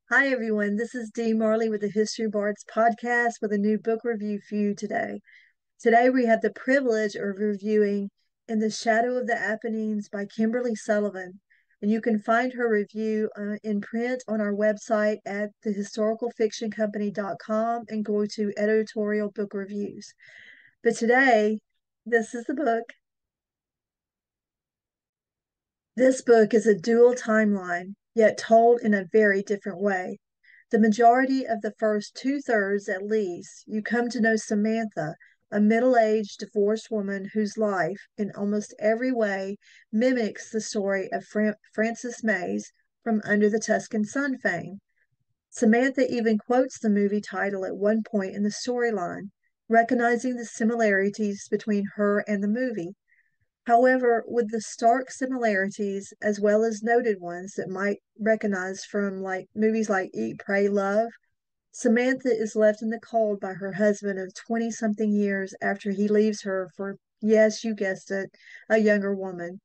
Hi, everyone. This is Dee Marley with the History Bards podcast with a new book review for you today. Today, we have the privilege of reviewing In the Shadow of the Apennines by Kimberly Sullivan. And you can find her review in print on our website at thehistoricalfictioncompany.com and go to editorial book reviews. But today, this is the book. This book is a dual timeline, yet told in a very different way. The majority of the first two-thirds, at least, you come to know Samantha, a middle-aged divorced woman whose life, in almost every way, mimics the story of Frances May's from Under the Tuscan Sun fame. Samantha even quotes the movie title at one point in the storyline, recognizing the similarities between her and the movie. However, with the stark similarities as well as noted ones that might recognize from movies like Eat, Pray, Love, Samantha is left in the cold by her husband of 20 something years after he leaves her for, yes, you guessed it, a younger woman.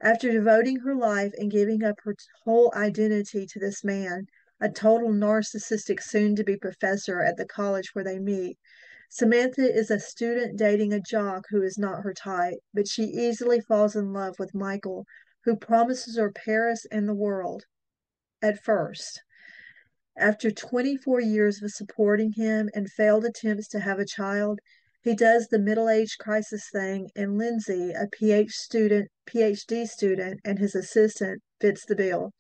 After devoting her life and giving up her whole identity to this man, a total narcissistic soon to be professor at the college where they meet, Samantha is a student dating a jock who is not her type, but she easily falls in love with Michael, who promises her Paris and the world at first. After 24 years of supporting him and failed attempts to have a child, he does the middle-age crisis thing, and Lindsay, a PhD student, and his assistant fits the bill.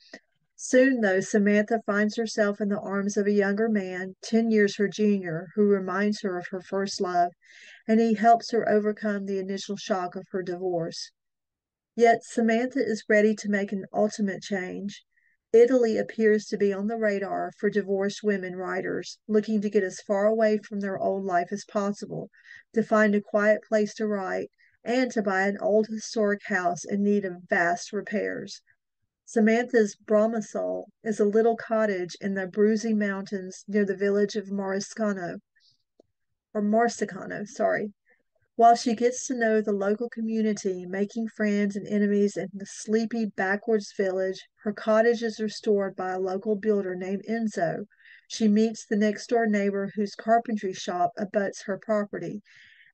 Soon, though, Samantha finds herself in the arms of a younger man, 10 years her junior, who reminds her of her first love, and he helps her overcome the initial shock of her divorce. Yet Samantha is ready to make an ultimate change. Italy appears to be on the radar for divorced women writers looking to get as far away from their old life as possible, to find a quiet place to write, and to buy an old historic house in need of vast repairs. Samantha's Bromasol is a little cottage in the Abruzzi Mountains near the village of Marsicano, sorry. While she gets to know the local community, making friends and enemies in the sleepy backwoods village, her cottage is restored by a local builder named Enzo. She meets the next door neighbor whose carpentry shop abuts her property,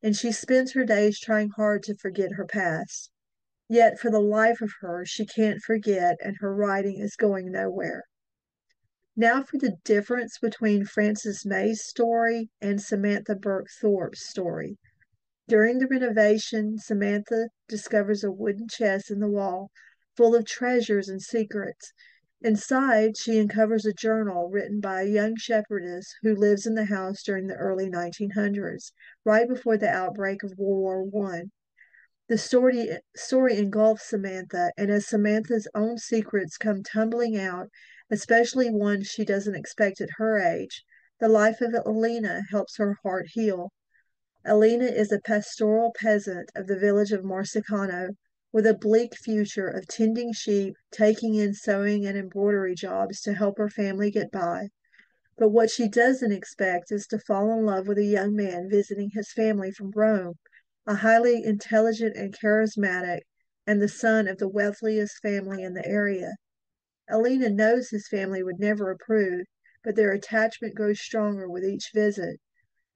and she spends her days trying hard to forget her past. Yet, for the life of her, she can't forget, and her writing is going nowhere. Now for the difference between Frances May's story and Samantha Burke Thorpe's story. During the renovation, Samantha discovers a wooden chest in the wall full of treasures and secrets. Inside, she uncovers a journal written by a young shepherdess who lives in the house during the early 1900s, right before the outbreak of World War I. The story engulfs Samantha, and as Samantha's own secrets come tumbling out, especially ones she doesn't expect at her age, the life of Elena helps her heart heal. Elena is a pastoral peasant of the village of Marsicano, with a bleak future of tending sheep, taking in sewing and embroidery jobs to help her family get by. But what she doesn't expect is to fall in love with a young man visiting his family from Rome, a highly intelligent and charismatic, and the son of the wealthiest family in the area. Elena knows his family would never approve, but their attachment grows stronger with each visit,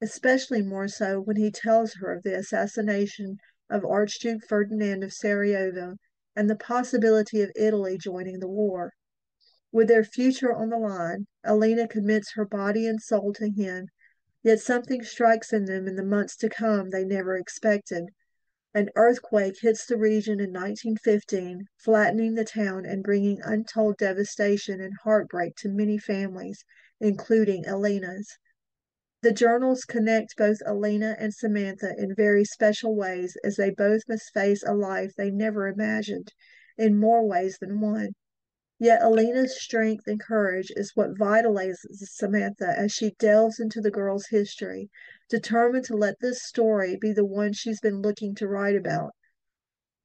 especially more so when he tells her of the assassination of Archduke Ferdinand of Sarajevo and the possibility of Italy joining the war. With their future on the line, Elena commits her body and soul to him, yet something strikes in them in the months to come they never expected. An earthquake hits the region in 1915, flattening the town and bringing untold devastation and heartbreak to many families, including Elena's. The journals connect both Elena and Samantha in very special ways as they both must face a life they never imagined, in more ways than one. Yet Elena's strength and courage is what vitalizes Samantha as she delves into the girl's history, determined to let this story be the one she's been looking to write about.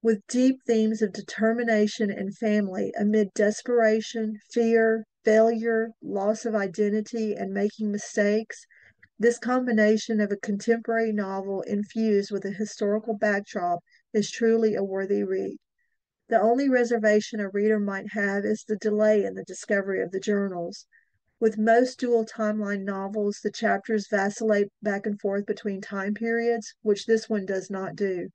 With deep themes of determination and family amid desperation, fear, failure, loss of identity, and making mistakes, this combination of a contemporary novel infused with a historical backdrop is truly a worthy read. The only reservation a reader might have is the delay in the discovery of the journals. With most dual timeline novels, the chapters vacillate back and forth between time periods, which this one does not do.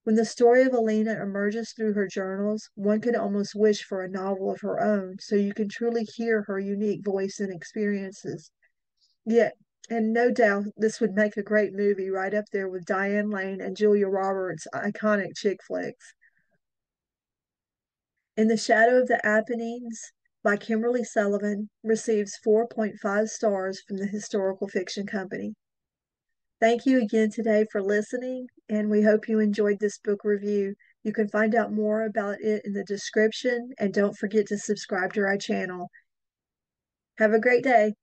When the story of Alina emerges through her journals, one could almost wish for a novel of her own, so you can truly hear her unique voice and experiences. Yeah, and no doubt this would make a great movie right up there with Diane Lane and Julia Roberts' iconic chick flicks. In the Shadow of the Apennines by Kimberly Sullivan receives 4.5 stars from the Historical Fiction Company. Thank you again today for listening, and we hope you enjoyed this book review. You can find out more about it in the description, and don't forget to subscribe to our channel. Have a great day.